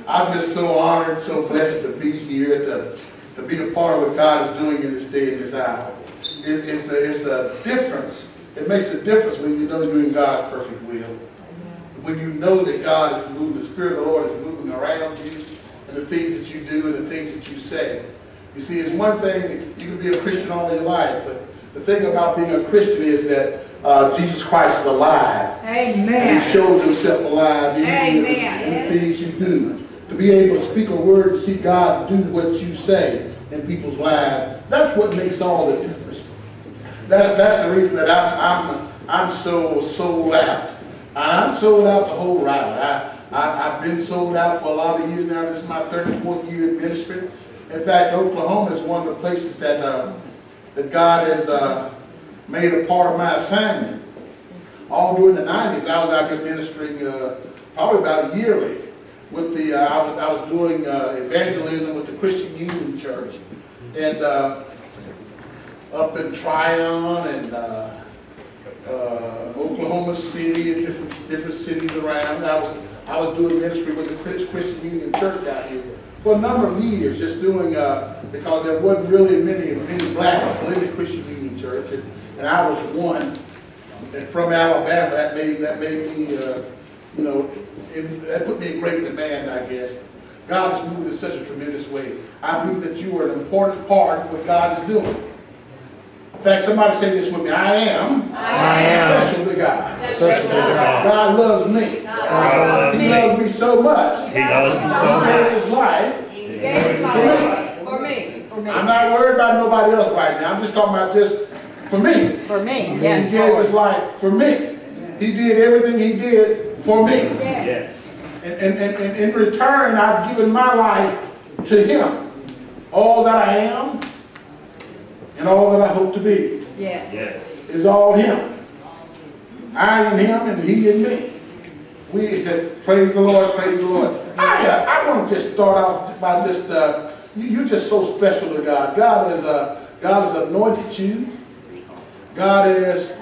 I'm just so honored, so blessed to be here, to be a part of what God is doing in this day and this hour. It's a difference. It makes a difference when you know you're in God's perfect will. When you know that God is moving, the Spirit of the Lord is moving around you, and the things that you do and the things that you say. You see, it's one thing, you can be a Christian all your life, but the thing about being a Christian is that Jesus Christ is alive. Amen. And He shows Himself alive in the things you do. To be able to speak a word and see God do what you say in people's lives, that's what makes all the difference. That's the reason that I'm so sold out. I'm sold out the whole route. I've been sold out for a lot of years now. This is my 34th year in ministry. In fact, Oklahoma is one of the places that God has made a part of my assignment. All during the 90s, I was out there ministering probably about yearly. With the I was doing evangelism with the Christian Union Church, and up in Tryon and Oklahoma City and different cities around. I was doing ministry with the Christian Union Church out here for a number of years, just doing because there wasn't really many black people in the Christian Union Church, and I was one. And from Alabama, that made me you know, that put me in great demand, I guess. God has moved in such a tremendous way. I believe that you are an important part of what God is doing. In fact, somebody say this with me. I am special to God. Special to God. God loves me. He loves me so much. He loves me so much. He gave His life. He gave His life for me. I'm not worried about nobody else right now. I'm just talking about just for me. For me, yes. He gave His life for me. He did everything He did for me. Yes. And in return, I've given my life to Him. All that I am and all that I hope to be is all Him. I in Him and He in me. We praise the Lord, praise the Lord. I want to just start off by just, you're just so special to God. God has anointed you. God has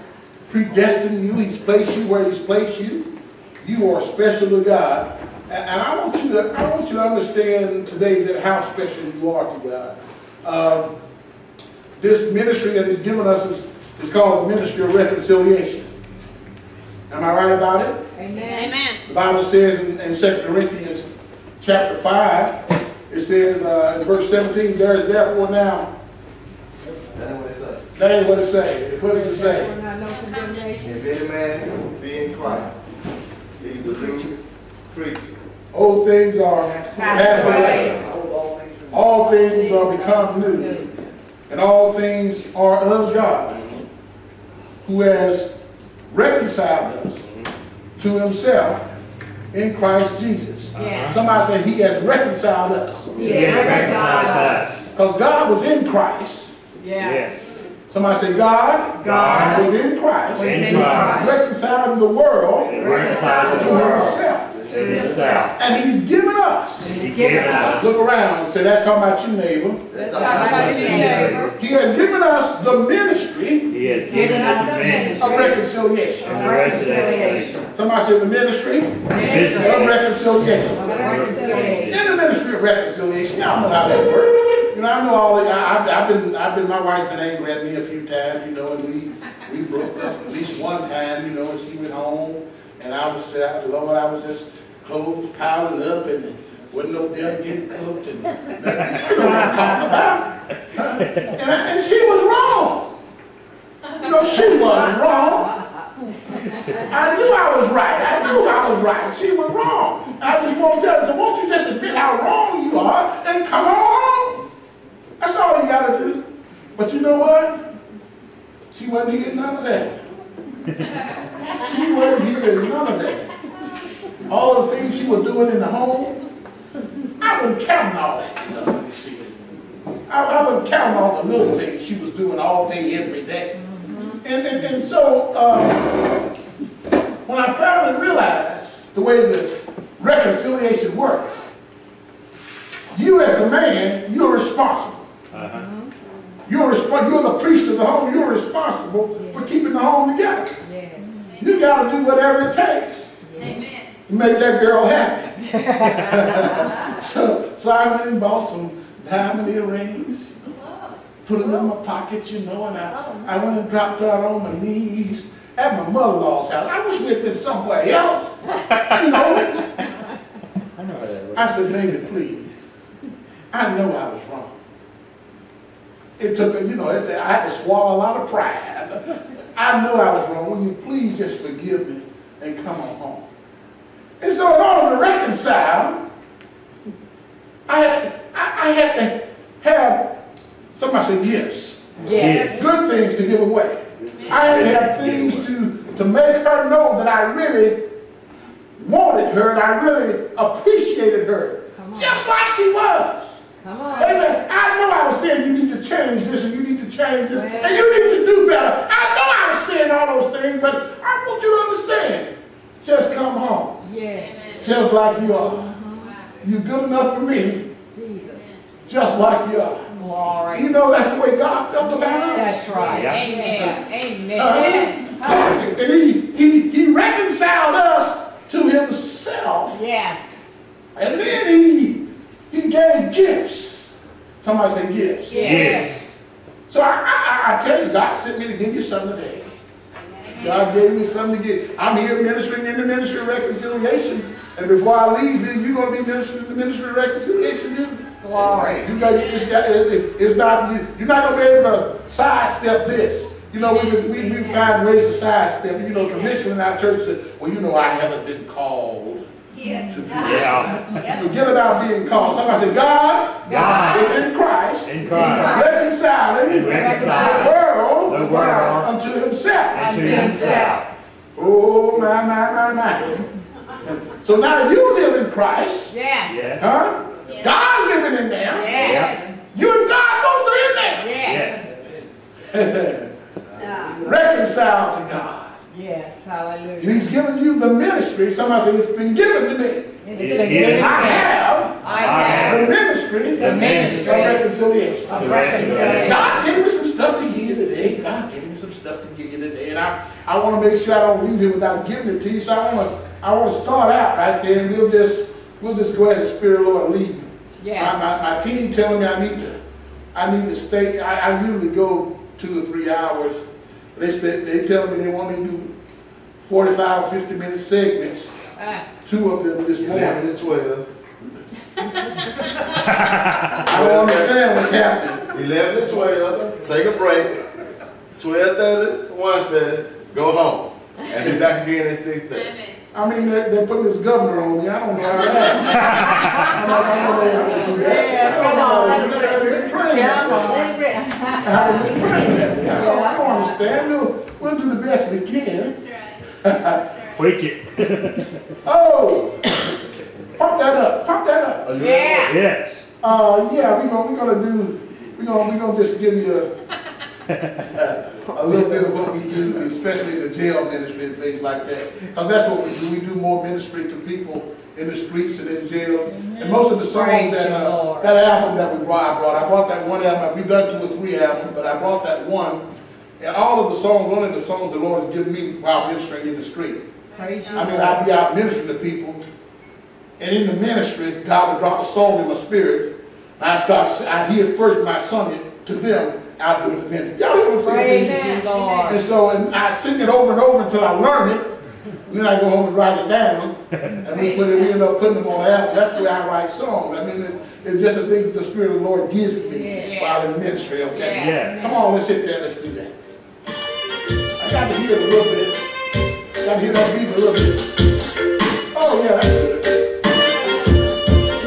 predestined you. He's placed you where He's placed you. You are special to God. And I want you to understand today that how special you are to God. This ministry that He's given us is called the Ministry of Reconciliation. Am I right about it? Amen. Amen. The Bible says in 2 Corinthians chapter 5, it says in verse 17, there is therefore now. That ain't what it says. That ain't what it says. What does it say? If any man be in Christ, he's a new creature. Old things are passed away. All things are become new. And all things are of God, who has reconciled us to Himself in Christ Jesus. Somebody say He has reconciled us. He has reconciled us. Because God was in Christ. Yes. Somebody say God was in Christ. Reconciled the world to Himself. And He's given us. Look around and say, that's talking about you, neighbor. That's talking about you, neighbor. He has given us the ministry of reconciliation. Somebody say the ministry of reconciliation. In the ministry of reconciliation, y'all know how that works. You know, I know all that. My wife's been angry at me a few times, you know, and we broke up at least one time, you know, and she went home, and I was Lord, I was just clothes piling up, and wasn't no dinner getting cooked, and nothing. You know what I'm talking about? And she was wrong. You know, she was wrong. I knew I was right. She was wrong. I just want to tell her, so won't you just admit how wrong you are and come on home? That's all you got to do. But you know what? She wasn't hearing none of that. She wasn't hearing none of that. All the things she was doing in the home, I wasn't counting all that stuff. You see. I wasn't counting all the little things she was doing all day, every day. And so, when I finally realized the way the reconciliation works, you as the man, you're responsible. You're the priest of the home. You're responsible for keeping the home together. You got to do whatever it takes. Amen. make that girl happy. so I went and bought some diamond earrings, put them in my pocket, you know, and I went and dropped out on my knees at my mother-in-law's house. I wish we'd been somewhere else, you know. I said, baby, please. I know I was wrong. It took, you know, I had to swallow a lot of pride. I know I was wrong. Will you please just forgive me and come on home? And so in order to reconcile, I had to have, somebody say gifts. Yes. Good things to give away. I had to have things to make her know that I really wanted her and I really appreciated her. Just like she was. Come on. Amen. I know I was saying you need to change this and you need to change this and you need to do better. I know I was saying all those things, but I want you to understand. Just come home. Yeah. Just like you are. You're good enough for me. Jesus. Just like you are. Glory. You know that's the way God felt about us. That's right. Yeah. Amen. Amen. And he reconciled us to himself. Yes. And then he gave gifts. Somebody say gifts. Yes. So I tell you, God sent me to give you something today. God gave me something to give. I'm here ministering in the ministry of reconciliation. And before I leave here, you're going to be ministering in the ministry of reconciliation too. Glory. You got it's not you're not going to be able to sidestep this. You know, we find ways to sidestep. You know, traditionally in our church said, well, you know, I haven't been called to do this. Forget about being called. Somebody say, God is in Christ, reconciling the world unto himself. Oh, my. So now you live in Christ. Yes. Huh? Yes. God living in there. Yes. You and God both are in there. Yes. Reconciled to God. Yes. Hallelujah. And he's given you the ministry. Somebody say, it's been given to me. It's been given. I have the ministry of reconciliation. God gave me some stuff to give you today. And I want to make sure I don't leave here without giving it to you. So I want to start out right there, and we'll just go ahead and Spirit of the Lord lead me. Yes. My team telling me I need to stay. I usually go 2 or 3 hours. They telling me they want me to do 45 or 50-minute segments. 2 of them this morning. 11 to 12. I don't understand what's happening. 11 to 12. Take a break. 12:30, 1:30. Go home. And be back again at 6:30. I mean, they're putting this governor on me. I don't know how that I don't understand. We'll do the best we can. That's right. Preach it. Oh, pump that up. Yeah. Yes. Yeah, we're gonna just give you a little bit of what we do, especially in the jail ministry and things like that. Because that's what we do. We do more ministry to people in the streets and in jail. And most of the songs that album that I brought that one album. We've done 2 or 3 albums, but I brought that one. And all of the songs, one of the songs the Lord has given me while ministering in the street. I mean, I'd be out ministering to people, and in the ministry, God would drop a song in my spirit. And I'd hear it first when I sung it to them out doing the ministry. Y'all hear what I'm saying? And so I sing it over and over until I learn it. And then I go home and write it down. And we end up putting them on the album. That's the way I write songs. I mean, it's just the things that the Spirit of the Lord gives me while in ministry, okay? Yeah. Come on, let's sit there and let's do that. I got to hear it a little bit. Got to hear that beat a little bit. Oh, yeah, that's good.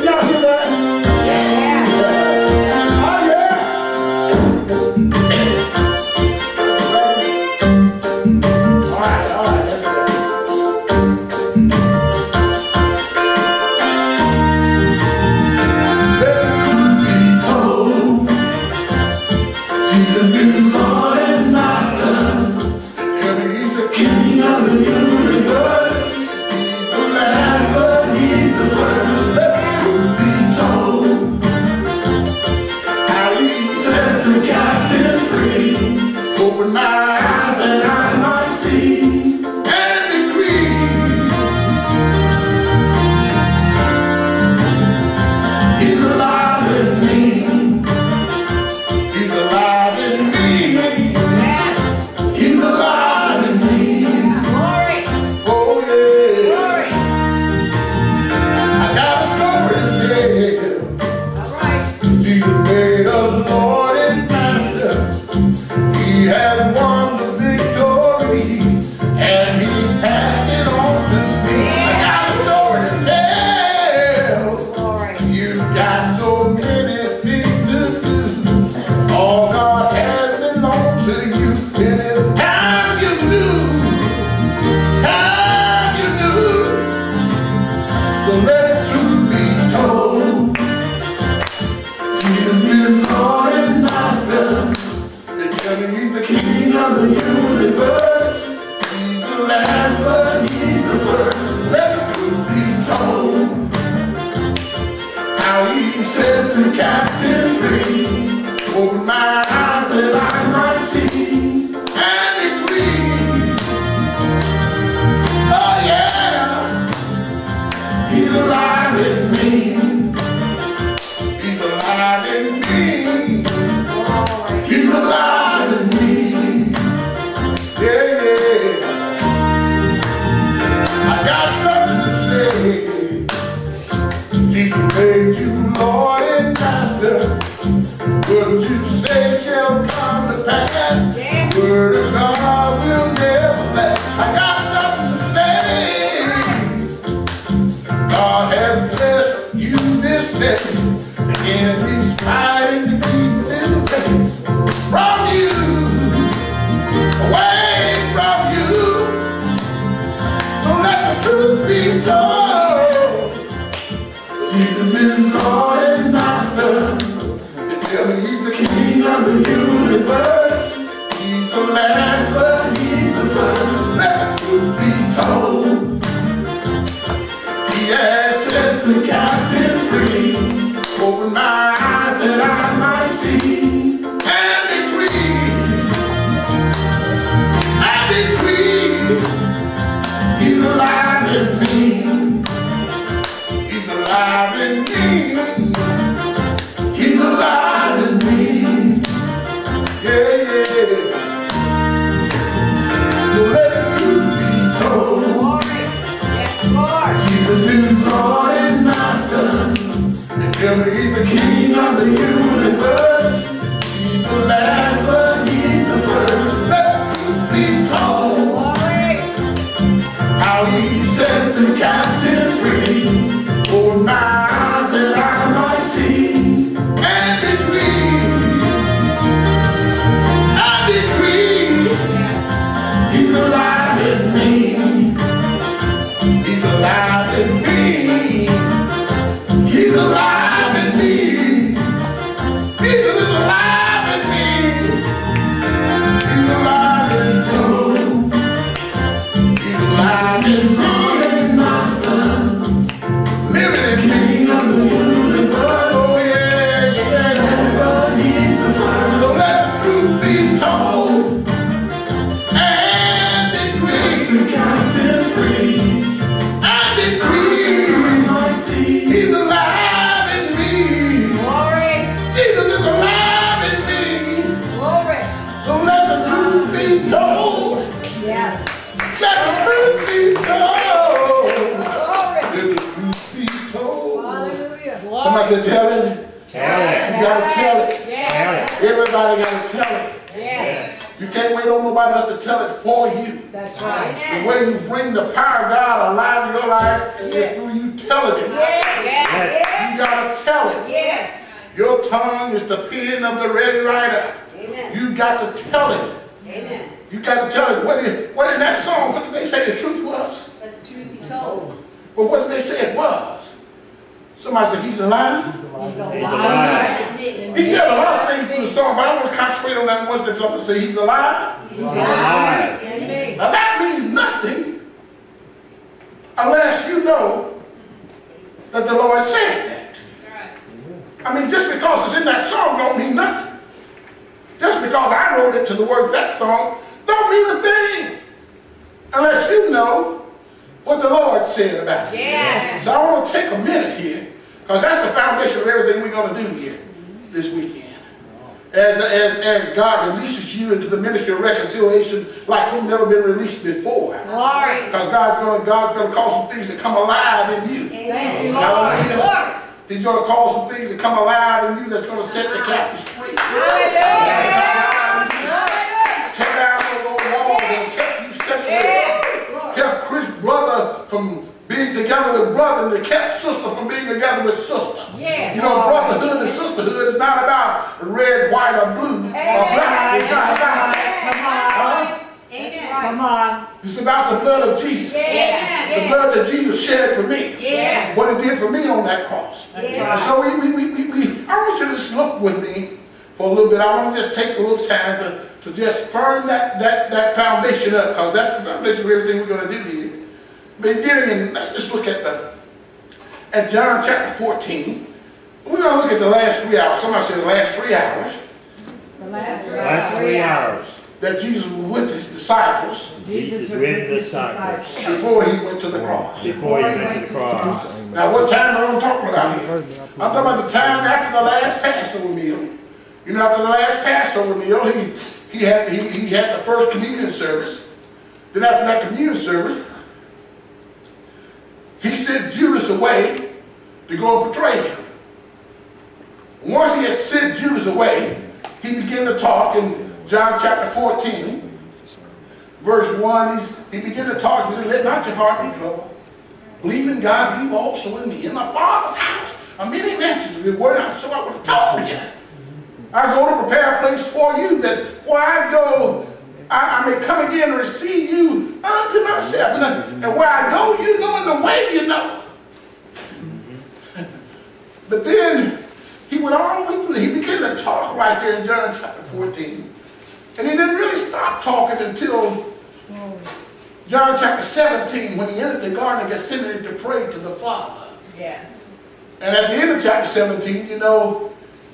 Y'all hear that? Yeah. Oh, yeah. All right. That's good. Jesus is Lord and Master, He's the King of the universe. He's the last. Last but he's the first. Let be told, How he set the captives free, open my eyes that I might see and decree. he's the king of the universe. He's the last, but he's the first. Let the truth be told. How he set the captives free. Open my eyes that I might see and decree. Oh yeah, he's alive in me. He's alive in me. He's alive in me. Yeah, yeah. I got something to say. Jesus made you Lord and Master. What you say shall come to pass. Yes. Word of God will never last. I got something to say. God has blessed you this day. The enemy's trying to keep this away from you. Away from you. So let the truth be told. Jesus is Lord and Master. Tell me he's the king of the universe. He's the last, but he's the first. Let the truth be told. He has set the captives free. Open my eyes that I might see and decree. I decree. He's alive in me. He's alive in me. He's alive in me. Yeah, yeah. So let the truth be told. Yes, Lord. Jesus is Lord and Master. They tell me he's the king of the universe. He's the last, but he's the first. Let the truth be told. How he set the captives free. Open my eyes that I might see and decree. I decree. He's alive in me. He's alive in me. He's alive in me. Jesus is alive in me. He's alive in soul. He's alive in Lord and Master. Living in King of the universe. Oh yeah, yeah. That's what he's the first. So let the truth be told. And decree. The captives free. And decree. He's alive in me. Glory. Jesus is alive in me. Glory. So let the truth be told. Yes. Let the truth be told. Glory. Let the truth be told. Hallelujah. Somebody said, tell it. Tell it. You gotta tell it. Yes. Everybody gotta tell it. Yes. You can't wait on nobody else to tell it for you. That's right. The way you bring the power of God alive in your life is through you telling it. Yes. You gotta tell it. Yes. Your tongue is the pen of the ready writer. Amen. You got to tell it. Amen. You got to tell it. What is that song? What did they say the truth was? Let the truth be told. Well, what did they say it was? Somebody said he's alive. He's alive. alive. He said a lot of things through the song, but I want to concentrate on that one that something say he's alive. He's alive. Amen. Now that means nothing unless you know that the Lord said that. That's right. I mean, just because it's in that song don't mean nothing. Just because I wrote it to the words of that song don't mean a thing unless you know what the Lord said about it. Yes. So I want to take a minute here because that's the foundation of everything we're going to do here this weekend. As God releases you into the ministry of reconciliation like you've never been released before. Glory. Because God's going to cause some things to come alive in you. Amen. Hallelujah. He's going to cause some things to come alive in you that's going to set the captives free. Hallelujah. Tear down those old walls that kept you separated. Kept Chris brother from being together with brother, and they kept sister from being together with sister. Yes. You know, brotherhood and sisterhood is not about red, white, or blue, or black. It's not about that. Come on. It's about the blood of Jesus. Yes. The blood that Jesus shed for me. Yes. What it did for me on that cross. Yes. And so I want you to just look with me for a little bit. I want to just take a little time to just firm that foundation up, because that's the foundation of everything we're going to do here. Beginning in, let's just look at John chapter 14. We're going to look at the last 3 hours. Somebody said the last 3 hours. The last 3 hours. That Jesus was with his disciples. Jesus with the disciples. Before he went to the cross. Before he went to the cross. Now what time am I talking about here? I'm talking about the time after the last Passover meal. You know, after the last Passover meal, he had the first communion service. Then after that communion service, he sent Judas away to go and betray him. Once he had sent Judas away, he began to talk in John chapter 14, verse 1. He began to talk. He said, let not your heart be troubled. Believe in God, believe also in me. In my Father's house are many mansions. If it were not so, I would have told you. I go to prepare a place for you, that where I go, I may come again and receive you unto myself. And where I go, you know, and the way you know. But then he went all the way through. He began to talk right there in John chapter 14. And he didn't really stop talking until John chapter 17, when he entered the Garden of Gethsemane to pray to the Father. Yeah. And at the end of chapter 17, you know,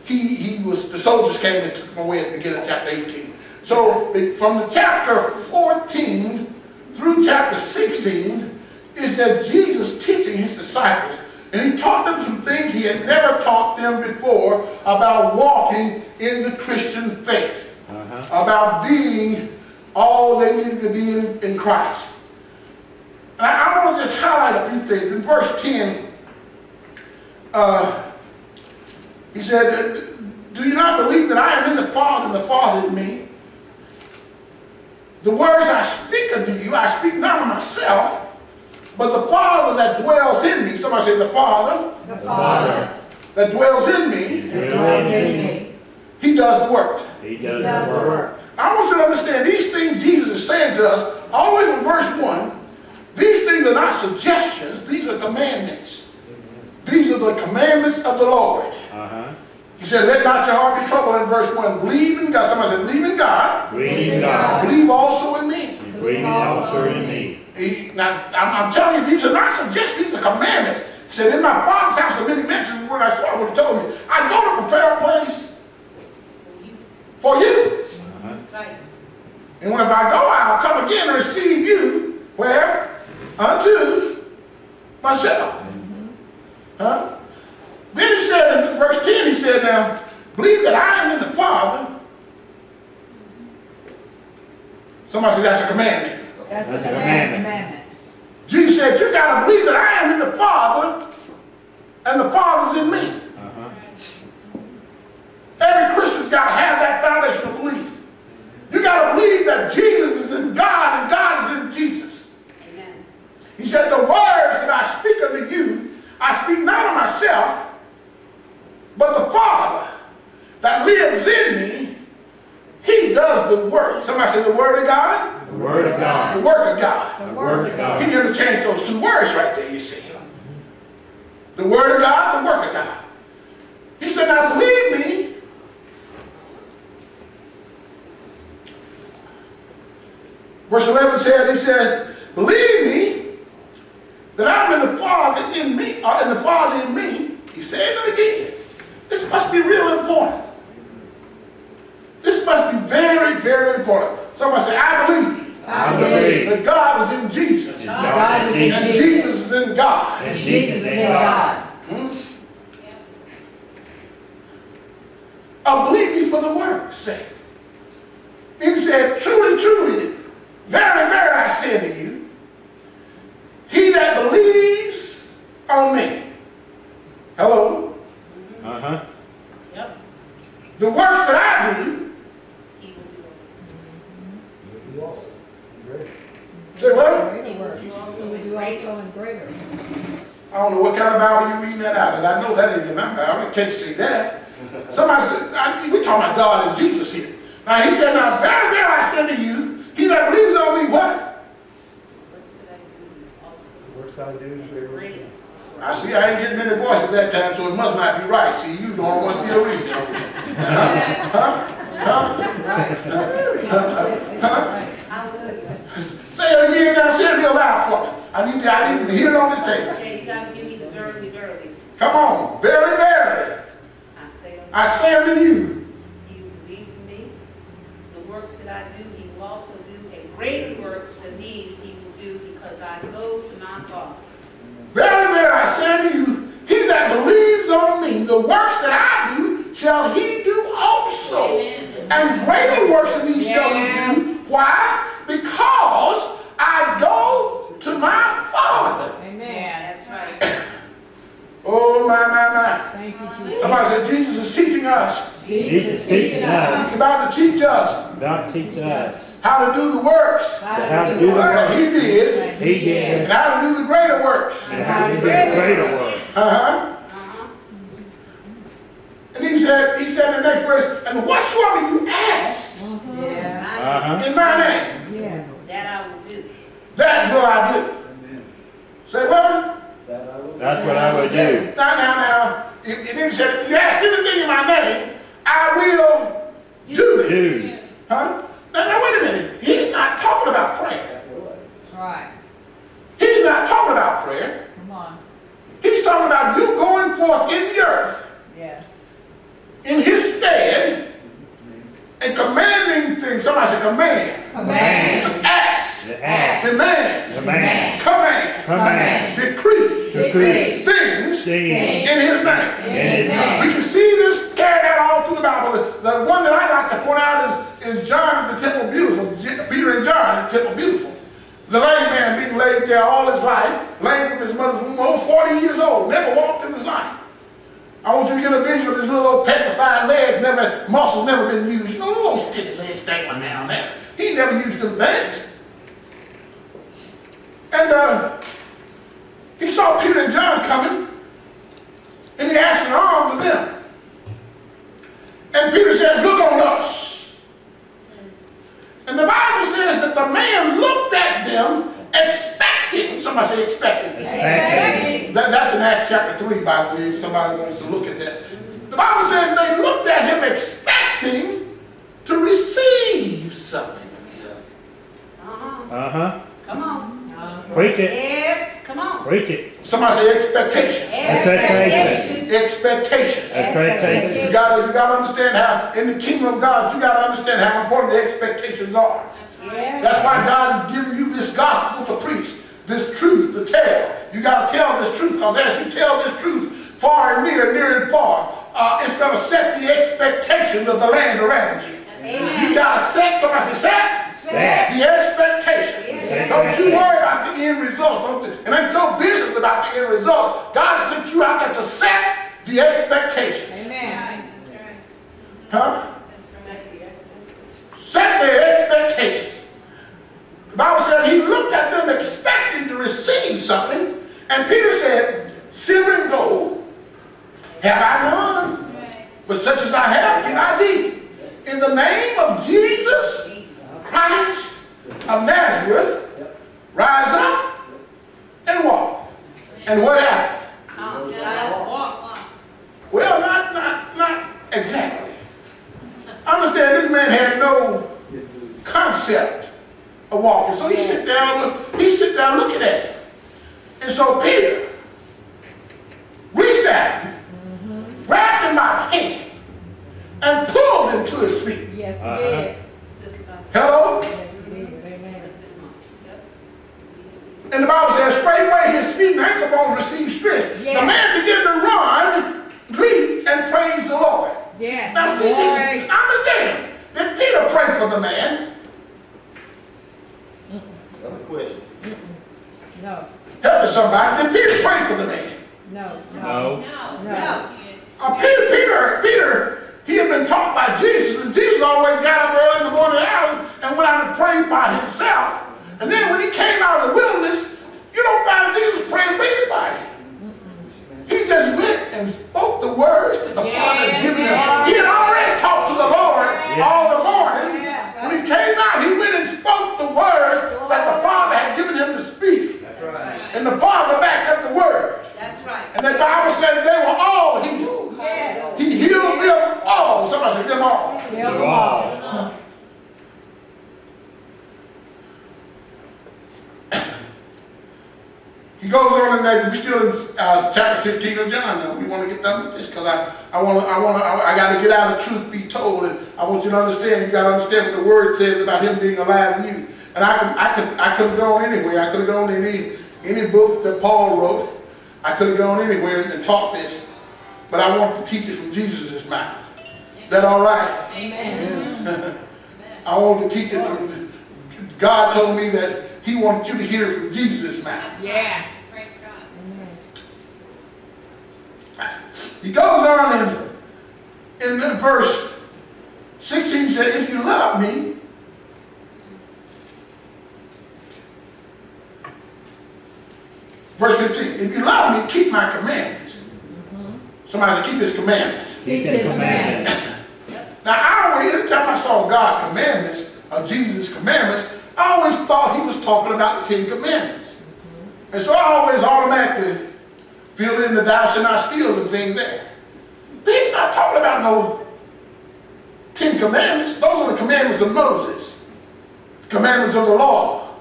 the soldiers came and took him away at the beginning of chapter 18. So from the chapter 14 through chapter 16 is that Jesus teaching his disciples. And he taught them some things he had never taught them before about walking in the Christian faith. About being all they needed to be in Christ. And I want to just highlight a few things. In verse 10, he said, do you not believe that I am in the Father and the Father in me? The words I speak unto you, I speak not of myself, but the Father that dwells in me. Somebody say the Father. The Father. That dwells in me. He does the work. He does the work. I want you to understand these things Jesus is saying to us, all the way from verse 1. These things are not suggestions, these are commandments. These are the commandments of the Lord. He said, let not your heart be troubled in verse 1. Believe in God. Somebody said, believe in God. Believe in God. Believe also in me. Believe also in me. Now, I'm telling you, these are not suggestions, these are commandments. He said, in my Father's house are many mansions. When I saw, I would have told you, I go to prepare a place for you. That's right. And when if I go, I'll come again and receive you, where? Unto myself. Then he said in verse 10, he said, now, believe that I am in the Father. Somebody said that's a commandment. That's a commandment. Jesus said, you got to believe that I am in the Father and the Father's in me. Every Christian's got to have that foundation of belief. You got to believe that Jesus is in God and God is in Jesus. Amen. He said, the words that I speak unto you, I speak not of myself, but the Father that lives in me, he does the work. Somebody say the word of God? The word of God. The work of God. The word of God. He interchanged those two words right there, you see. The word of God, the work of God. He said, now believe me. Verse 11 said, he said, believe me that I'm in the Father in me, or in the Father in me. He said it again. This must be real important. This must be very, very important. Somebody say, I believe. I believe That God is in Jesus. God is in And Jesus. Jesus is in God. and Jesus is in God. I believe you for the word's sake. And he said, truly, truly, very, very, I say to you, he that believes on me. Hello? Yep. The works that I do, He will do also. say what? He will do also in greater. I don't know what kind of Bible you're reading that out, but I know that ain't in my Bible. I can't see that. Somebody said, we're talking about God and Jesus here. Now he said, now very, very, I say to you, he that believes on me, what? Works that I do also. Works I do, Greater. I see I ain't getting many voices that time, so it must not be right. See, you don't want to still reading. Hallelujah. Say it again now. Say it real loud for me. I need to hear it on this table. Okay, you gotta give me the verily, verily. Come on. Verily, verily. I say unto you. He who believes in me, the works that I do, he will also do, and greater works than these he will do, because I go to my Father. Verily, verily, I say unto you, he that believes on me, the works that I do, shall he do also. And greater works than these shall he do. Why? Because I go to my Father. Amen. That's right. Oh, my. Thank you, Jesus. Somebody said Jesus is teaching us. Jesus is teaching us. He's about to teach us About to teach us. how to do the works How to do the that work he did, He did. and how to do the greater works. And how to do the greater work. And he said in the next verse, and whatsoever you ask in my name, That I will do. that will I do. Say what? That's what I would do. Now. It didn't say, if you ask anything in my name, I will do it. Do. Huh? Now, wait a minute. He's not talking about prayer. Right. He's not talking about prayer. Come on. He's talking about you going forth in the earth, Yes. in his stead, and commanding things. Somebody say command. Command. Ask. Ask. Demand. Command. Command. Command. Decree. Decree. Things Things. in his name. In his name. We can see this carried out all through the Bible. The one that I'd like to point out is John at the Temple Beautiful. Peter and John at the Temple Beautiful. The lame man being laid there all his life, lame from his mother's womb, almost 40 years old, never walked in his life. I want you to get a vision of his little old petrified legs, muscles never been used. You know, little skinny legs dangling down there. He never used them things. And he saw Peter and John coming, and he asked in arms of them. And Peter said, look on us. And the Bible says that the man looked at them expecting. Somebody say expecting. Expecting. That's in Acts chapter 3, by the way, if somebody wants to look at that. The Bible says they looked at him expecting to receive something. Come on. Preach it. Yes. Come on. Preach it. Somebody say expectation. Expectation. Expectation. Expectation. You gotta understand how in the kingdom of God, you gotta understand how important the expectations are. That's why God has given you this gospel to preach, this truth to tell. You gotta tell this truth, because as you tell this truth, far and near and far, it's gonna set the expectation of the land around you. You gotta set, somebody say set. The expectation. Don't you worry about the end results. It ain't your business about the end results. God sent you out there to set the expectation. Amen. That's right. Huh? That's right. Set their expectations. The Bible says he looked at them expecting to receive something, and Peter said, silver and gold have I none, but such as I have give I thee. In the name of Jesus Christ of Nazareth, rise up and walk. And what happened? Well, not exactly. Understand, this man had no concept of walking. So he sit down looking at it. And so Peter reached out, grabbed him by the hand, and pulled him to his feet. Yes, he did. Hello? Yes, he did. Amen. And the Bible says, straightway his feet and ankle bones received strength. Yes. The man began to run, leap, and praise the Lord. Yes. Now see, understand, did Peter pray for the man? Another question. No. Help me somebody. Did Peter pray for the man? No. No. Peter, he had been taught by Jesus, and Jesus always got up early in the morning hours and went out and prayed by himself. And then when he came out of the wilderness, you don't find Jesus praying for anybody. He just went and spoke the words that the Father had given him. He had already talked to the Lord all the morning. When he came out, he went and spoke the words that the Father had given him to speak. That's right. And the Father backed up the word. That's right. And the Bible said they were all healed. Yes. He healed them all. Somebody said them all. Them all. He goes on in there. We're still in chapter 15 of John now. We want to get done with this because I got to get out of truth be told, and I want you to understand. You got to understand what the word says about him being alive in you. And I could have gone anywhere. I could have gone in any book that Paul wrote. I could have gone anywhere and taught this, but I want to teach it from Jesus' mouth. Is that all right? Amen. I want to teach it from. God told me that He wanted you to hear it from Jesus' mouth. Yes. Praise God. He goes on in verse 16 says, if you love me, verse 15, if you love me, keep my commandments. Somebody said, keep his commandments. Keep his commandments. Now, every time I saw God's commandments, or Jesus' commandments, I always thought he was talking about the 10 commandments. And so I always automatically fill in the thou shalt not steal and things there. But he's not talking about no 10 commandments. Those are the commandments of Moses. The commandments of the law.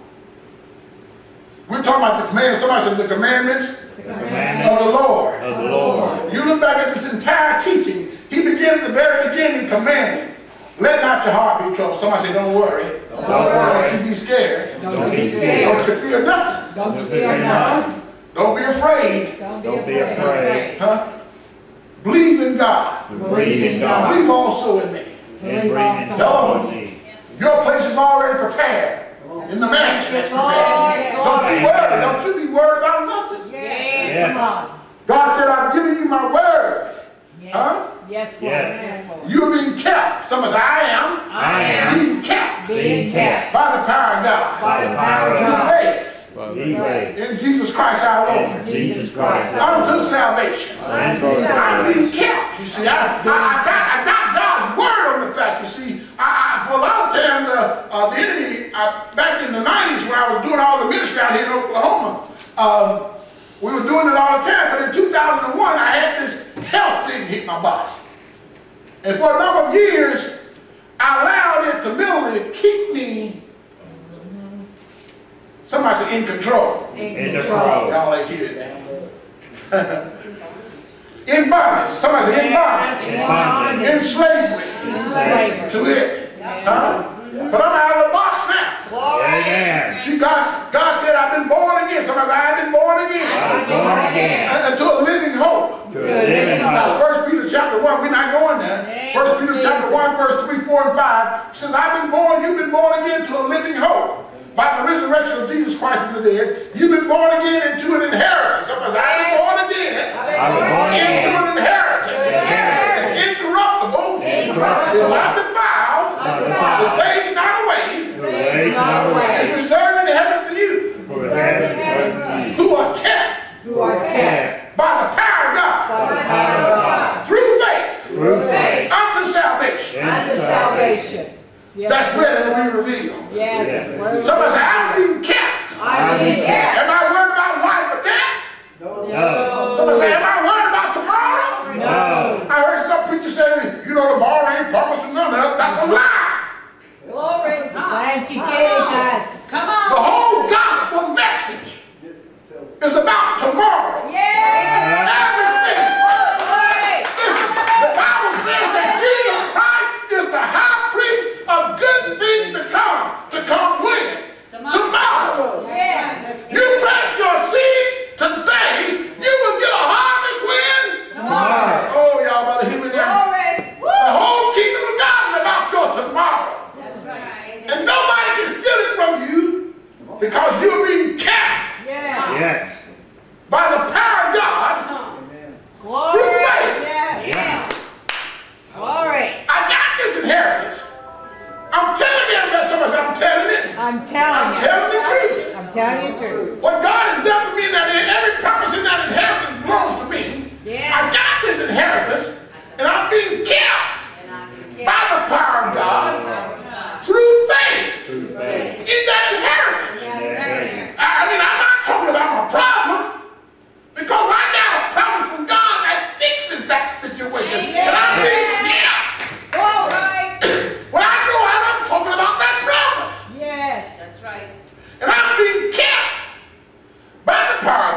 We're talking about the commandments. Somebody said the commandments of the Lord. Of the Lord. You look back at this entire teaching, he began at the very beginning commanding. Let not your heart be troubled. Somebody say, don't worry. Don't worry. Don't you be scared. Don't be scared. Don't you fear nothing. Don't fear nothing. Don't be afraid. Don't be afraid. Huh? Believe in God. Believe in God. Believe also in me. And believe also in me. Your place is already prepared. In the mansion is prepared. Don't you worry. Don't you be worried about nothing. Yes. God said, I've given you my word. Huh? Yes, Lord. Yes. You're being kept. Somebody say, I am being kept. Being kept. By the power of God. By the power of God. Faith. In In Jesus Christ our Lord. Jesus Christ. Unto salvation. I'm being kept. You see, I got God's word on the fact. You see, for a lot of times, the enemy, back in the 90s when I was doing all the ministry out here in Oklahoma, we were doing it all the time. But in 2001, I had this health thing hit my body. And for a number of years, I allowed it to literally keep me, somebody say, in control. In control. Y'all ain't hear that. In bondage. Somebody say, in bondage. In bondage. In slavery. To it. Huh? But I'm out of the box now. Amen. See, God said, I've been born again. Somebody say, I've been born again. I've been born again. Unto a living hope. To a living That's hope. 1 Peter chapter 1. We're not going there. 1 Peter chapter 1, verse 3, 4, and 5 says, I've been born, you've been born again to a living hope. By the resurrection of Jesus Christ from the dead, you've been born again into an inheritance. Somebody say, I've been born again. Into an inheritance. It's incorruptible. It's not defiled. The days not away. It's reserved in heaven for you. Who are kept. By the power of God. Through faith. Unto salvation. That's ready to be revealed. Yes. Somebody say, I'm being kept. Am I worried about life or death? No. Somebody say, am I worried about tomorrow? No. I heard some preacher say, you know, tomorrow ain't promised to none of us. That's a lie. Glory. Thank you, Jesus. Come on. The whole gospel message is about tomorrow. Everything. Listen, the Bible says that Jesus Christ is the high priest of good things to come when? Tomorrow. You plant your seed today, you will get a harvest when? Tomorrow. Oh, y'all better hear me now. The whole kingdom of God is about your tomorrow. That's right. And nobody can steal it from you because you're being kept Yes. by the power of God Glory. through faith. Yes. Glory. I got this inheritance. I'm telling you, somebody said, I'm telling it. I'm telling you. telling the truth. I'm telling you the truth. What God has done for me, that every promise in that inheritance belongs to me. Yes. I got this inheritance, and I'm being kept by the power of God through faith in that inheritance. I mean, I'm not talking about my problem, because I got a promise from God that fixes that situation, and I'm being kept. When I go out, I'm talking about that promise. Yes. That's right. And I'm being kept by the power of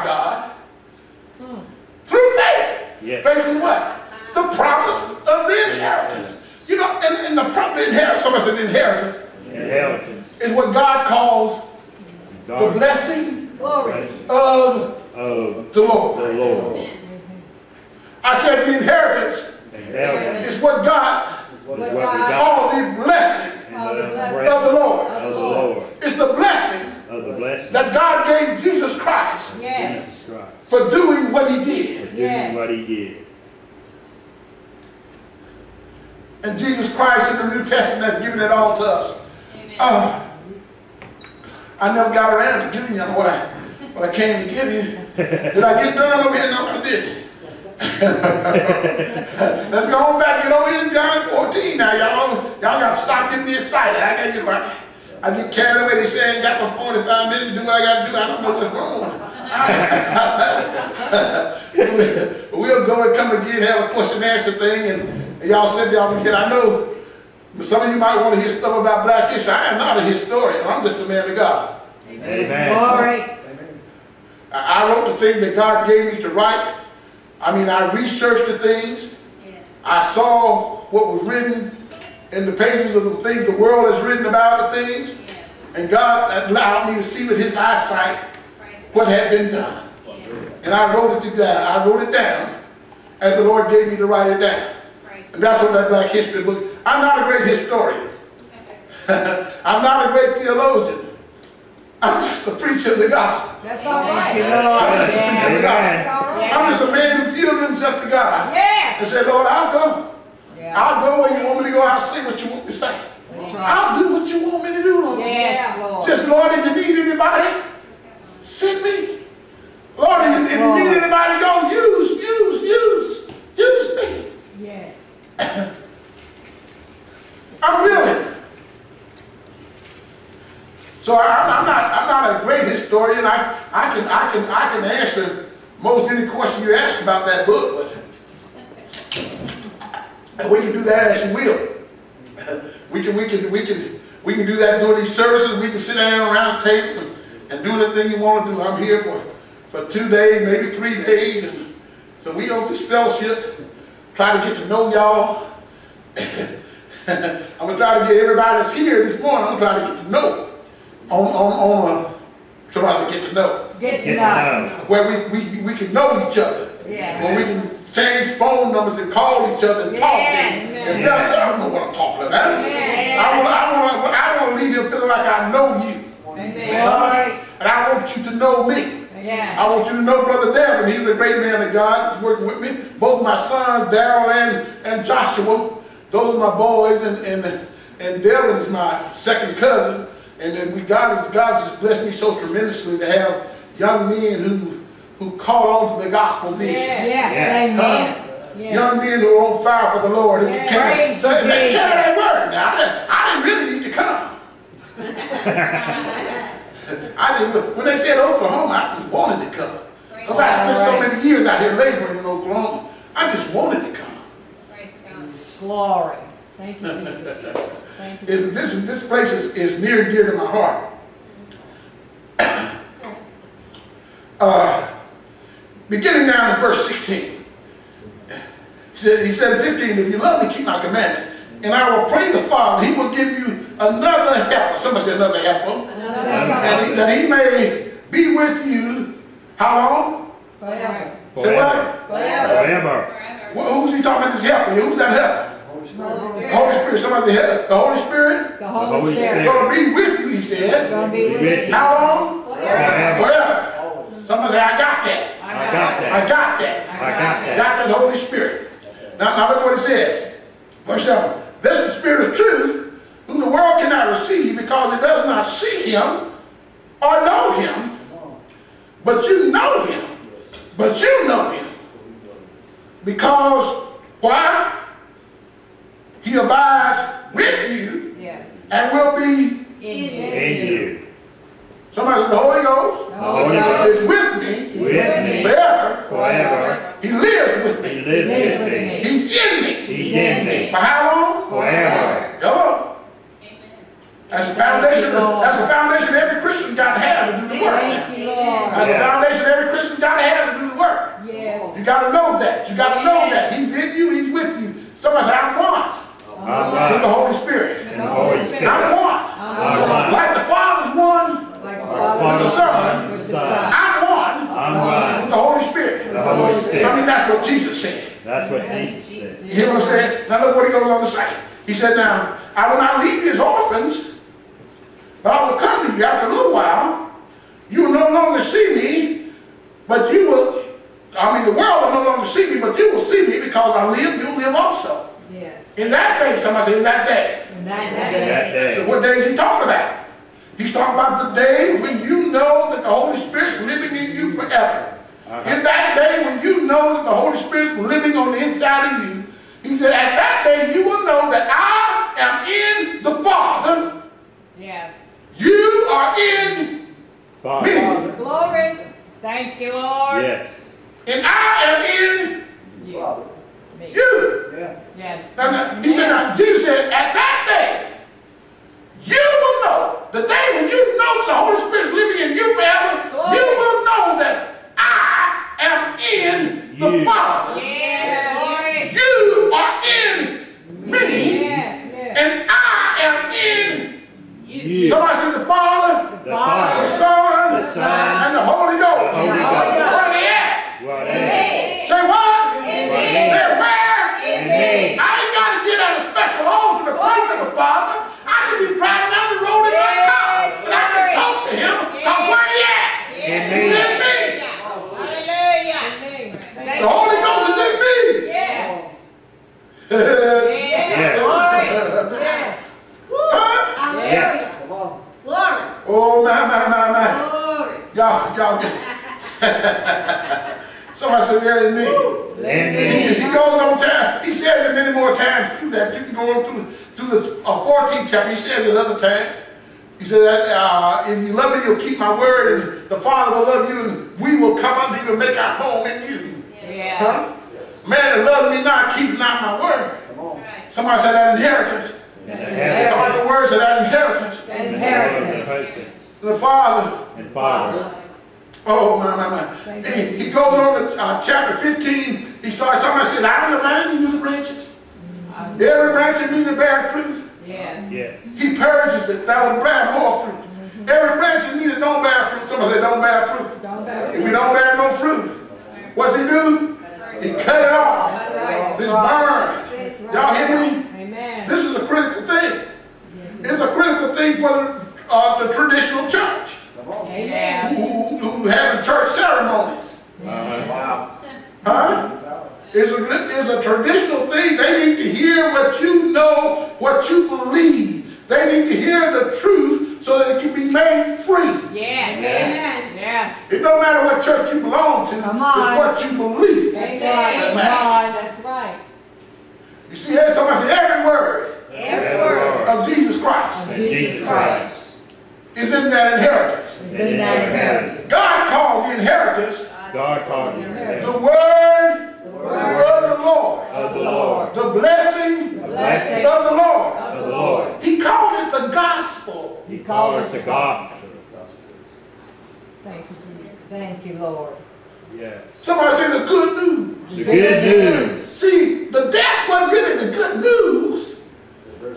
Yes. Faith in what? The promise of the inheritance. You know, and the promise inheritance, somebody said inheritance, Inheritance. is what God calls the God blessing Glory. of of the Lord. the Lord. I said the inheritance Inheritance is what God is what we got calls the blessing of the of the Lord. of the Lord. It's the blessing Of the blessing that God gave Jesus Christ of Yes. Jesus Christ. for doing what he did. For Yes. doing what he did. And Jesus Christ in the New Testament has given it all to us. I never got around to giving you what I came to give you. Did I get done over here? No, I didn't. Let's go on back and get over here in John 14 now, y'all. Y'all got to stop getting me excited. I gotta get right. I get carried away. They say I ain't got my 45 minutes to do what I got to do. I don't know what's wrong. We'll go and come again, have a question and answer thing, and y'all said y'all can get. I know some of you might want to hear stuff about black history. I am not a historian. I'm just a man of God. Amen. Glory. I wrote the thing that God gave me to write. I mean, I researched the things. Yes. I saw what was written in the pages of the things the world has written about the things. Yes. And God allowed me to see with his eyesight Praise what God. had been done. Yes. And I wrote it down. I wrote it down as the Lord gave me to write it down. Praise And that's what that Black History book. I'm not a great historian. I'm not a great theologian. I'm just a preacher of the gospel. That's all right. I'm just a preacher of the Amen. gospel. Yeah. I'm just a man who yielded himself to God. Yeah. And said, Lord, I'll go. Yeah. I'll go where you want me to go. I'll say what you want me to say. That's right. I'll do what you want me to do, Lord. Yes, Lord. Just, Lord, if you need anybody, send me. Lord, if you need anybody, go use me. Yes. I'm willing. So I'm not a great historian. I can answer most any question you ask about that book, and we can do that as you will. We can do that during these services. We can sit down around the table and do anything you want to do. I'm here for 2 days, maybe 3 days, and so we on this fellowship, try to get to know y'all. I'm gonna try to get everybody that's here this morning. I'm gonna try to get to know. Somebody said get to know. Get to know. Where we can know each other. Yeah. Where we can exchange phone numbers and call each other and talk. And I don't know what I'm talking about. I want to leave you feeling like I know you. Amen. And I want you to know me. Yeah. I want you to know Brother Devin. He's a great man of God. He's working with me. Both my sons, Daryl and Joshua. Those are my boys. And Devin is my second cousin. And then God has just blessed me so tremendously to have young men who caught on to the gospel vision. Yes. Amen. Young men who are on fire for the Lord. And carry Praise that word. Now, I didn't really need to come. When they said Oklahoma, I just wanted to come. Because I spent so many years out here laboring in Oklahoma. I just wanted to come. Praise God. Glory. Thank you, Jesus. Thank you. This place is near and dear to my heart. Beginning now in verse 16. He said in 15, if you love me, keep my commandments. And I will pray the Father, he will give you another helper. Somebody said another helper. And that he may be with you, how long? Forever. Say what? Forever. Who's he talking about this helper? Who's that helper? The Holy Spirit. Somebody said the Holy Spirit The Holy Spirit. going to be with you, he said. Going to be with you. How long? Forever. Forever. Somebody say, I got that. I got that. I got that. I got that. Got that Holy Spirit. Now look what it says. Verse 7. This is the Spirit of truth, whom the world cannot receive because it does not see him or know him. But you know him. But you know him. Because, why? He abides with you and will be In you. Somebody said the Holy Ghost The Holy Ghost is with me With me. forever. Forever. He lives with He me. lives with me. He's in me. He's in me. For how long? Forever. Hello. That's the foundation. That's the foundation every Christian's got to have to do the work. Thank you, Lord. That's the foundation every Christian's got to have to do the work. Yes. You got to know that. You got to know that. He's in you. He's with you. Somebody say, I'm one. I'm With one. the Holy Spirit. And the Holy Spirit. I'm one. I'm one. Like the Father's one Like with the Son. with the Son. I'm one. I'm one. With the Holy Spirit. The Holy Spirit. I mean, that's what Jesus said. That's what Jesus said. You hear what I'm saying? Now look what he goes on to say. He said, now, I will not leave you as orphans, but I will come to you after a little while. You will no longer see me, but you will, the world will no longer see me, but you will see me because I live, you'll live also. Yes. In that day, somebody say, in that day. In that That day. So day. what day is he talking about? He's talking about the day when you know that the Holy Spirit's living in you forever. In that day when you know that the Holy Spirit's living on the inside of you, he said, at that day you will know that I am in the Father. Yes. You are in Father. me. Glory. Thank you, Lord. Yes. And I am in You. Me. you. Yes. Now, he said, now, Jesus said, at that day, you will know, the day when you know that the Holy Spirit is living in you forever, Glory. you will know that I am in the You. Father. Yes. Glory. You are in me, Yes. Yes. and I am in You. somebody said the Father, The the Father. Son, The Son. and the Holy Ghost. Holy Ghost. Where are they at? Well, then. Say what? me. They're where? In me. I ain't got to get out a special altar to pray to the Father. I can be driving down the road in my car, and I can talk to him. Because where he at? In He's me. in me. Hallelujah. The Holy Ghost is in me. Yes. Huh? Yes. Glory. Yes. Yes. Glory. Oh, my. Glory. Y'all get somebody said they're in me. In me. He goes on time. He says it many more times through that. You can go on through the 14th chapter. He says it another time. He said that if you love me, you'll keep my word, and the Father will love you, and we will come unto you and make our home in you. Yes. Huh? Man that loves me not, keep not my word. Somebody said that inheritance. Somebody the word said that inheritance. Inheritance. The Father. And Father. Oh, my. He goes on to chapter 15. He starts talking about, he says, I am the vine, you the branches. Every branch in me that bear fruit, Yes. Yes. he purges it, that will bear more fruit. Every branch in me that don't bear fruit, somebody say don't bear fruit. Don't bear If we don't bear no fruit, what's he do? He cut it off. It's burned. Y'all hear me? Amen. This is a critical thing. It's a critical thing for the traditional church Amen. who have church ceremonies. Huh? It's a traditional thing. They need to hear what you know, what you believe. They need to hear the truth so that it can be made free. Yes. Amen. Yes. It don't matter what church you belong to. Come on. It's what you believe. Amen. That Come matters. on. That's right. You see, there's somebody say every word Every word of Jesus Christ of Jesus Christ is in that inheritance. is in that inheritance. God called the inheritance God taught you the word of the Lord. of the Lord. The blessing blessing of the Lord. Of the Lord. He called it the gospel. He called it the gospel. Thank you, Jesus. Thank you, Lord. Yes. Somebody say the good news. The good news. See, the death wasn't really the good news.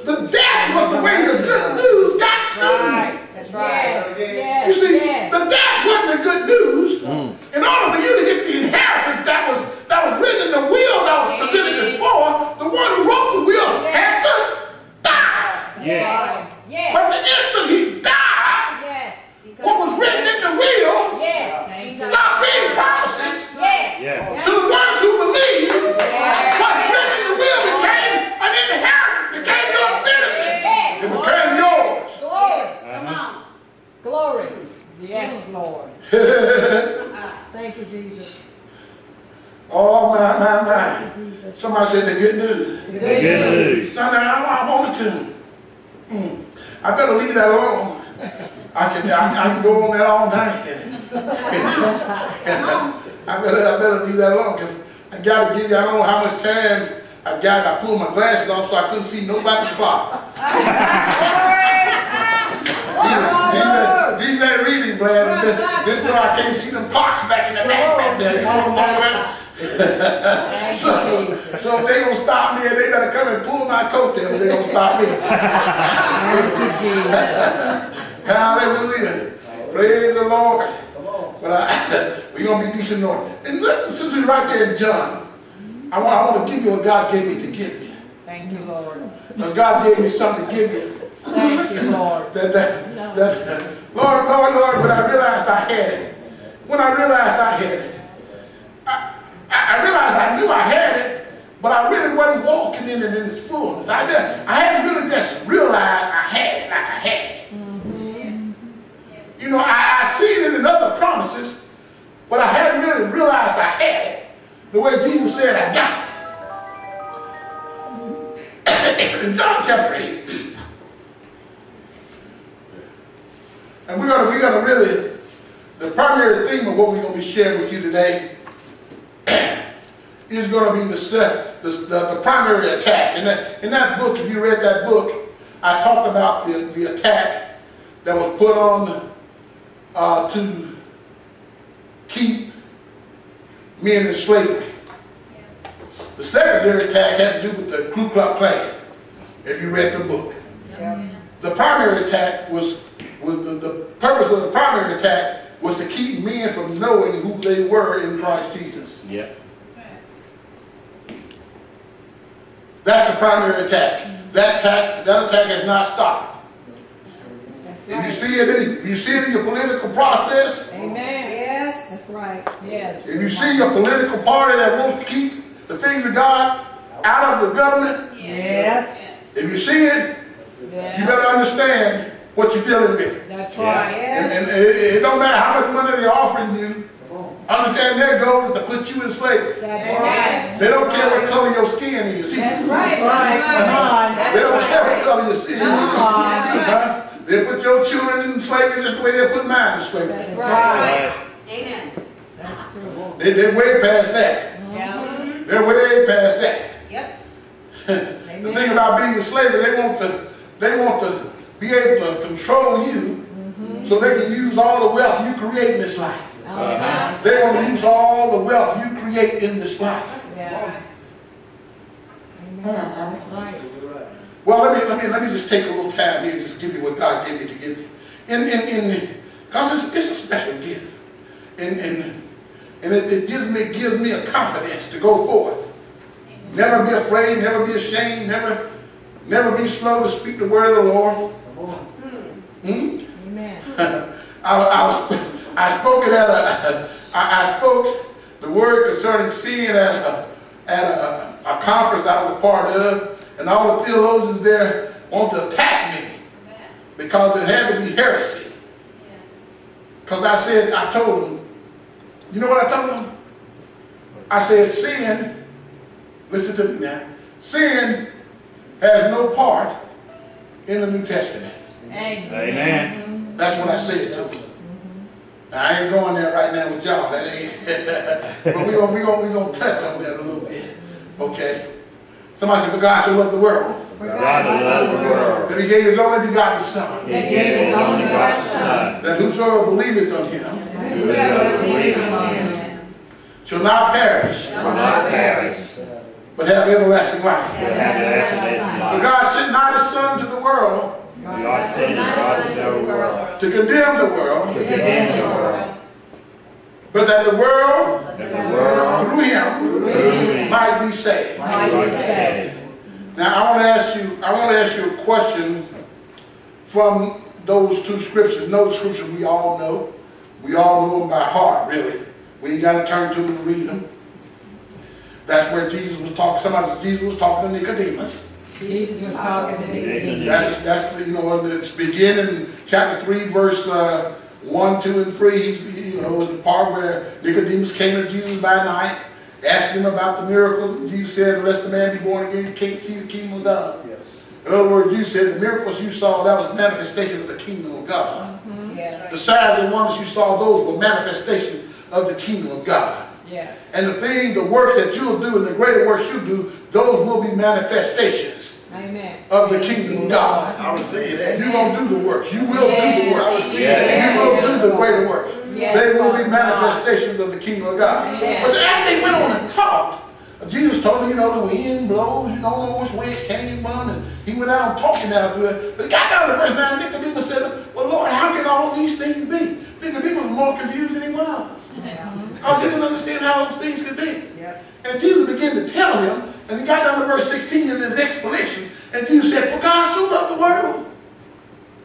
The death was the way the good news got to you. Right. That's right. Yes. You see, Yes. the death wasn't the good news. In order for you to get the inheritance that was written in the will that was presented before, the one who wrote the will had to die. Yes. Yes. But the instant he died, Yes. what was written in the will Yes. stopped being promises Yes. Yes. to the ones who believe. What's written in the will became an inheritance, became your benefit. It became yours. Glory. Come on. Glory. Yes, Lord. Thank you, Jesus. Oh, my. Thank you, Jesus. Somebody said the good news. The The good news. Now, I wanted to. I better leave that alone. I can go on that all night. I better leave that alone because I got to give you, I don't know how much time I got. I pulled my glasses off so I couldn't see nobody's clock. These ain't reading glasses. This is why I can't see them clocks back in the back there. You know what I'm talking about? So if they gonna stop me, and they better come and pull my coattails, they gonna stop me. Thank you, Jesus. Hallelujah. Praise the Lord. But we're gonna be decent Lord. And listen, since we're right there in John, I want to give you what God gave me to give you. Thank you, Lord. Because God gave me something to give you. Thank you, Lord. Lord, when I realized I had it, I realized I knew I had it, but I really wasn't walking in it in its fullness. I hadn't really just realized I had it like I had it. You know, I seen it in other promises, but I hadn't really realized I had it the way Jesus said I got it. In John chapter 8, and we're gonna really, the primary theme of what we're gonna be sharing with you today is gonna be the primary attack. In that book, if you read that book, I talked about the attack that was put on to keep men in slavery. The secondary attack had to do with the Ku Klux Klan, if you read the book. The primary attack was the purpose of the primary attack was to keep men from knowing who they were in Christ Jesus. Yep. That's the primary attack. That attack has not stopped. If you see it in your political process, Amen. Yes. That's right. Yes. if you see your political party that wants to keep the things of God out of the government, Yes. if you see it, you better understand what you're dealing with. That's right. Yes. And it don't matter how much money they're offering you, understand their goal is to put you in slavery. That's right. They don't care what color your skin is. That's right. Come on. They don't care what color your skin is. Right. They'll put your children in slavery just the way they'll put mine in slavery. That's right. Amen. That's true. They're way past that. Yeah. They're way past that. Yep. The thing about being in slavery, they want to be able to control you so they can use all the wealth you create in this life. They want to use all the wealth you create in this life. Yeah. That's right. Well, let me just take a little time here and just give you what God gave me to give you. Because it's a special gift. And it gives me a confidence to go forth. Never be afraid, never be ashamed, never be slow to speak the word of the Lord. Amen. I spoke the word concerning sin at a conference I was a part of, and all the theologians there want to attack me because it had to be heresy. Because I told them, you know what I told them? I said, sin, listen to me now, sin has no part in the New Testament. Amen. That's what I said to them. Now, I ain't going there right now with y'all. That ain't. But we're gonna touch on that a little bit. Okay. Somebody said, for God so loved the world. For God so loved the world. That he gave his only begotten Son. He gave his only begotten Son. That whosoever believeth on him Whosoever believeth on him shall not perish, but have everlasting life. For God sent not his Son to the world God sent his Son to the world to condemn the world, but that the world through him might be saved. Now I want to ask you a question from those two scriptures. Those scriptures we all know. We all know them by heart, really. We ain't got to turn to them to read them. That's where Jesus was talking. Jesus was talking to Nicodemus. Jesus was talking to Nicodemus. That's it's beginning in chapter 3, verse 1, 2, and 3. It was the part where Nicodemus came to Jesus by night, asked him about the miracles. Jesus said, unless the man be born again, you can't see the kingdom of God. Yes. In other words, Jesus said the miracles you saw, that was manifestation of the kingdom of God. Yes. The signs and wonders you saw, those were manifestation of the kingdom of God. Yes. And the works that you'll do and the greater works you do, those will be manifestations. Amen. Of the kingdom of God. I receive that. You're going to do the works. You will do the works. I receive You will do the greater works. they will be manifestations of the kingdom of God. Yes. But as they went on and talked, Jesus told them, you know, the wind blows, you don't know which way it came from, and he went out talking down to it. But he got down to verse 9, Nicodemus said, well, Lord, how can all these things be? Nicodemus was more confused than he was. Because he didn't understand how those things could be. Yep. And Jesus began to tell him, and he got down to verse 16 in his explanation, and Jesus said, for God so loved the world,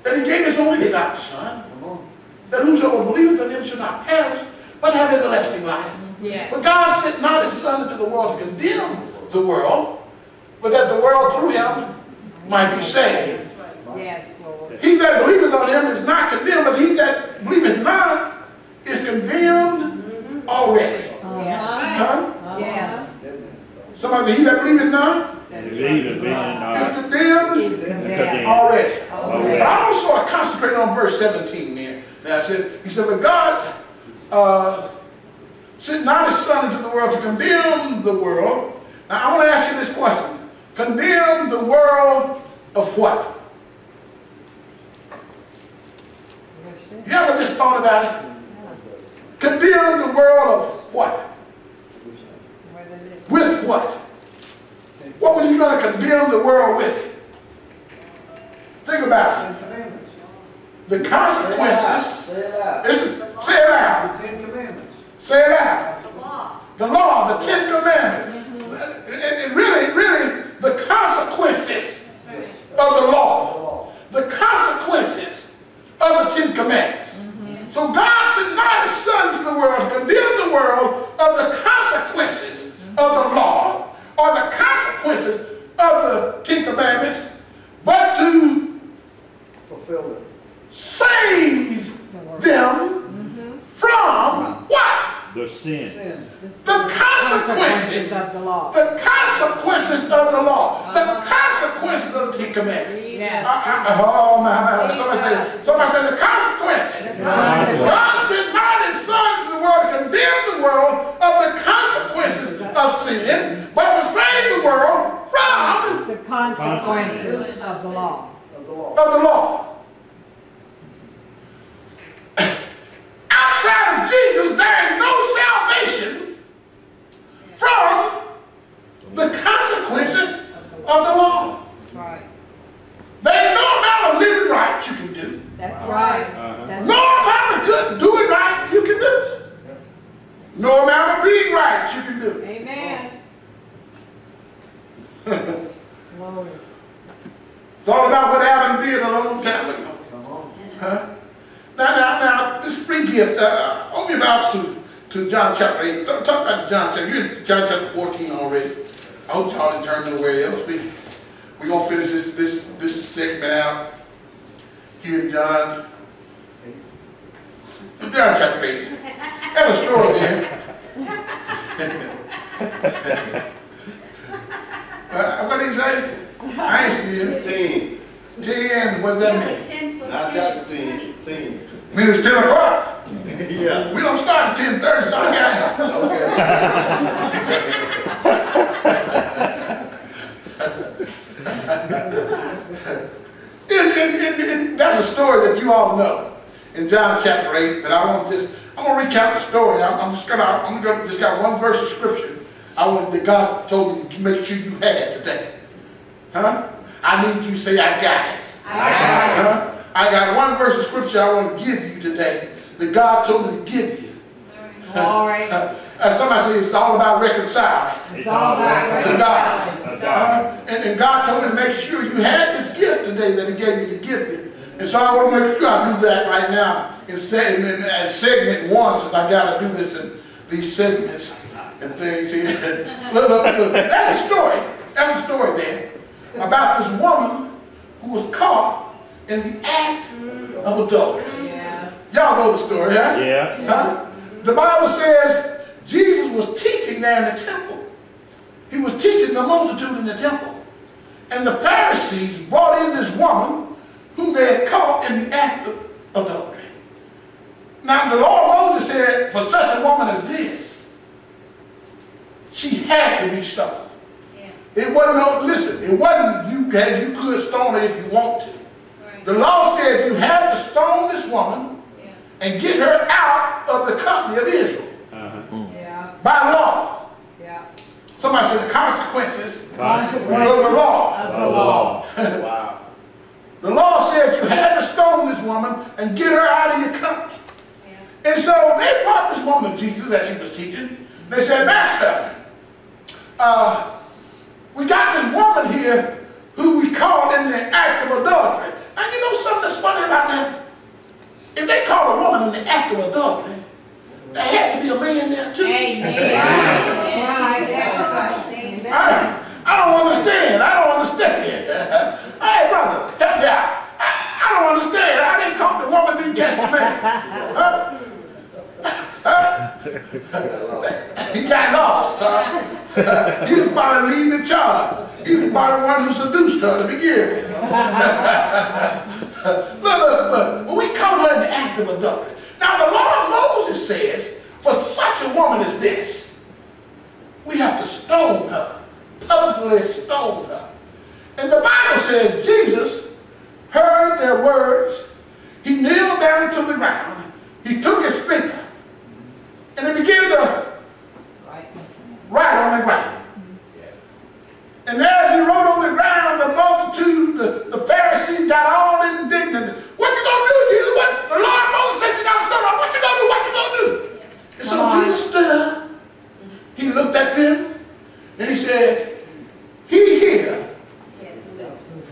that he gave his only begotten Son, that whosoever believeth in him should not perish, but have everlasting life. Yeah. For God sent not his Son into the world to condemn the world, but that the world through him might be saved. Yes, Lord. He that believeth on him is not condemned, but he that believeth not is condemned already. Huh? Yes. Somebody say, he that believeth not Believe it, being is not. condemned He's condemned. already. Already. But I also sort of concentrate on verse 17 there. Now he said, but God sent not his Son into the world to condemn the world. Now I want to ask you this question. Condemn the world of what? You ever just thought about it? Condemn the world of what? With what? What was he going to condemn the world with? Think about it. The consequences. Say it out. Say it out. The Ten Commandments. Say it out. The law. The law, the 10 commandments. And really, the consequences That's right. of the law. The consequences of the 10 commandments. So God sent not his Son to the world to condemn the world of the consequences of the law or the consequences of the 10 commandments, but to Fulfill it. save them from what? The sin. Sin. The consequences of the law. The consequences of the law. The consequences of the 10 commandments. Yes. Oh my. Somebody say the consequences. God sent not his Son to the world to condemn the world of the consequences of sin, but to save the world from The consequences of the law. of the law. Outside of Jesus, there is no salvation from the consequences of the law. That's right. There's no amount of living right you can do. That's right. That's No amount of good doing right you can do. No amount of being right you can do. Amen. Glory. Thought about what Adam did a long time ago. Come on. Huh? Now, this free gift, open your Bibles to John chapter 8. Talk about John chapter. You're in John chapter 14 already. I hope y'all didn't turn nowhere else. We're going to finish this segment out here in John chapter 8. That's a story there. What did he say? I ain't see it. 10. 10, what does that mean? 10 plus Not 10 chapter is 10. 20. 10. Mean it's 10 o'clock. Yeah. We don't start at 10:30, so I got and that's a story that you all know in John chapter 8 that I'm gonna recount the story. I'm just got one verse of scripture that God told me to make sure you had today. Huh? I need you to say I got it. Huh? I got one verse of scripture I want to give you today that God told me to give you. Glory. Somebody say it's all about reconciling It's all about to God. reconciling. And God told me to make sure you had this gift today that he gave me to give you. And so I want to make sure I do that right now in segment 1, since I got to do this in these segments and things here. Look. That's a story. That's a story there about this woman who was caught in the act of adultery. Yeah. Y'all know the story, huh? Yeah. Huh? The Bible says Jesus was teaching there in the temple. He was teaching the multitude in the temple. And the Pharisees brought in this woman whom they had caught in the act of adultery. Now the Lord Moses said, for such a woman as this, she had to be stoned. Yeah. It wasn't you could stone her if you want to. Right. The law said you had to stone this woman, Yeah. and get her out of the company of Israel. Yeah. By law. Yeah. Somebody said the consequences of the law. Of the law. Wow. The law said you had to stone this woman and get her out of your company. Yeah. And so they brought this woman to Jesus as she was teaching. They said, Master, we got this woman here who we caught in the act of adultery. And you know something that's funny about that? If they caught a woman in the act of adultery, there had to be a man there too. I don't understand. I don't understand. Hey, brother, help me out. I don't understand. I didn't caught the woman, didn't catch the man. He got lost, huh? He was probably leading the charge. He was probably the one who seduced her to begin with. Look. When we caught her in the act of adultery. Now the law of Moses says, for such a woman as this, we have to stone her. Publicly stone her. And the Bible says Jesus heard their words. He kneeled down to the ground. He took his finger and he began to write on the ground. And as he wrote on the ground, the multitude, the Pharisees got all indignant. What you gonna do, Jesus? What? The Lord Moses said you gotta stone her. What you gonna do? What you gonna do? And so Jesus stood up. He looked at them and he said, he here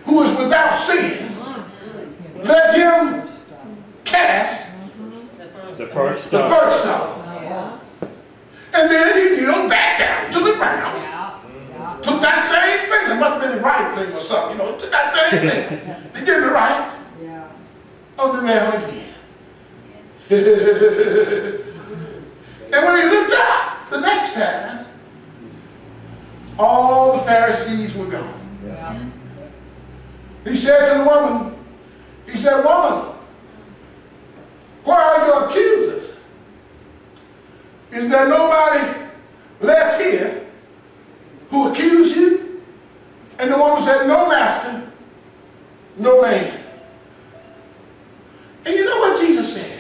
who is without sin, let him cast The first the stone. first stone. And then he kneeled back down to the ground. Took that same finger, must have been his right finger or something, you know, took that same finger, began to write on the ground again. And when he looked up the next time, all the Pharisees were gone. He said to the woman, he said, woman, where are your accusers? Is there nobody left here who accused you? And the woman said, no, master, no man. And you know what Jesus said?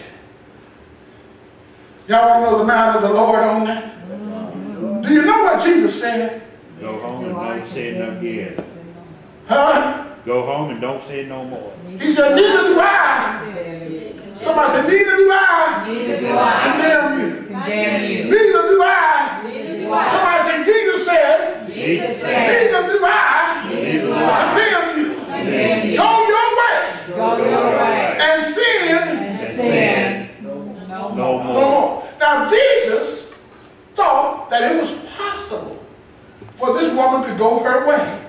Y'all want to know the mind of the Lord on that? Do you know what Jesus said? Go home and don't sin no again. Huh? Go home and don't sin no more. He said, neither do I. Somebody said, neither do I. Condemn you. Neither do I. Somebody said, Jesus said, neither do I. Condemn you. Go your way. And sin No more. Now Jesus thought that it was possible for this woman to go her way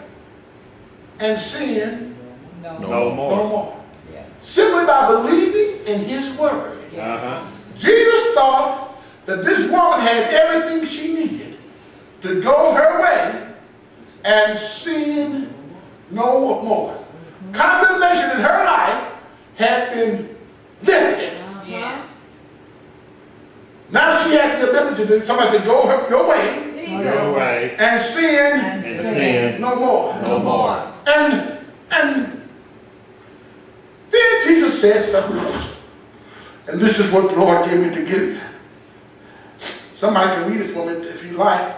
and sin No more. simply by believing in his word. Jesus thought that this woman had everything she needed to go her way and sin no more. Condemnation in her life had been lifted. Now she had the ability to do, somebody said, go your way. Your way. And sin And sin no more. no more. And then Jesus said something else. And this is what the Lord gave me to give. Somebody can read it for me if you like.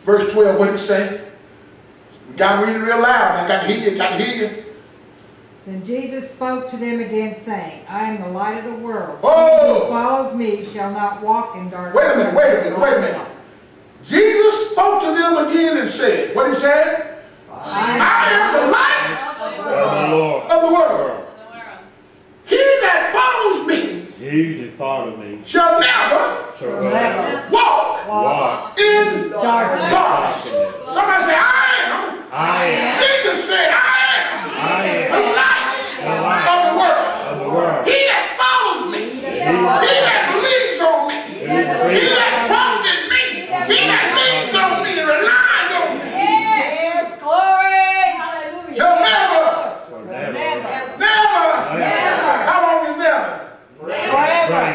Verse 12, what did he say? We got to read it real loud. I got to hear you, got to hear you. Then Jesus spoke to them again, saying, I am the light of the world. Oh! He who follows me shall not walk in darkness. Wait a minute. Jesus spoke to them again and said, what did he say? I am the light of the world. He that follows me He that follow me shall never walk in darkness. Somebody say, I am. Jesus said, I am the light of the world. He that follows me, he that believes on me, he that trusts in me, he that leans on me and relies on me, shall never. How long is never?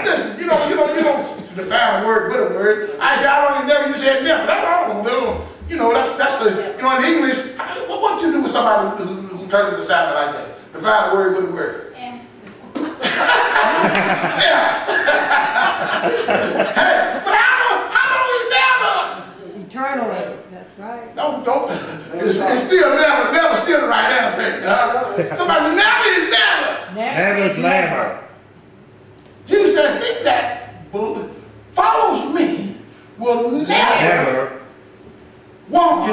Listen, you don't define a word with a word. I say, I don't never, you said never. That's all. You know, that's the, you know, in English, what you do with somebody who turns into sound like that? Define a word with a word. Yeah.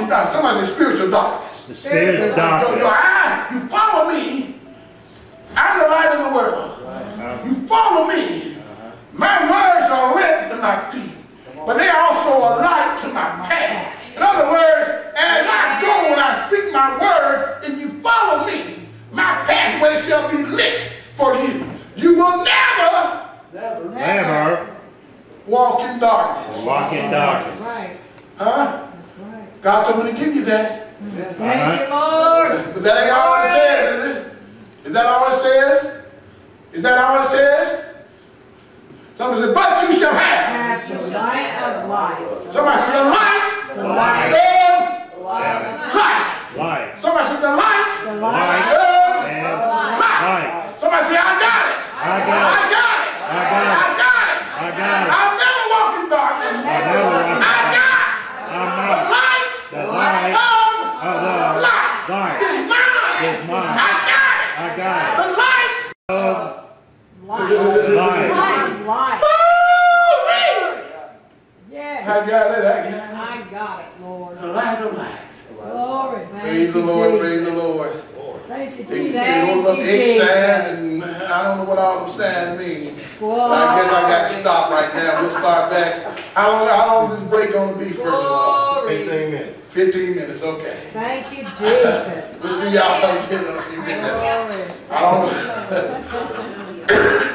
in darkness. Somebody say spiritual darkness. The spirit of darkness. Your eye, you follow me. I'm the light of the world. You follow me. My words are a lamp to my feet, but they are also a light to my path. In other words, as I go and I speak my word, and you follow me, my pathway shall be lit for you. You will never walk in darkness. Walk in darkness. That's right. Huh? That's right. God told me to give you that. Thank you, Lord. But that ain't all it says, is it? Is that all it says? Is that all it says? Somebody said, but you shall have. Have the light of life. Somebody said, the light. The light. Light. Light. Somebody said, the light. The light. And Light. light. Somebody say, I got it. I got it. I got it. I got it. I got it. I got it. I'll never walk in darkness. I'll never walk in I got I'm the not. light The light of life. light It's mine. is mine. I got it. I got it. The light. Light. Light. Woo-wee. Yeah. I got it. I got it. I got it, Lord. The light of life. Glory. Thank Praise the you, Lord. Jesus. Praise the Lord. Thank you, They Jesus. hold up Thank X you, sign, Jesus. and I don't know what all them signs mean. Glory. I guess I got to stop right now. We'll start back. How long is this break going to be, first of all? Glory. 15 minutes. 15 minutes, okay. Thank you, Jesus. We'll see y'all again in a few minutes. Glory. I don't know.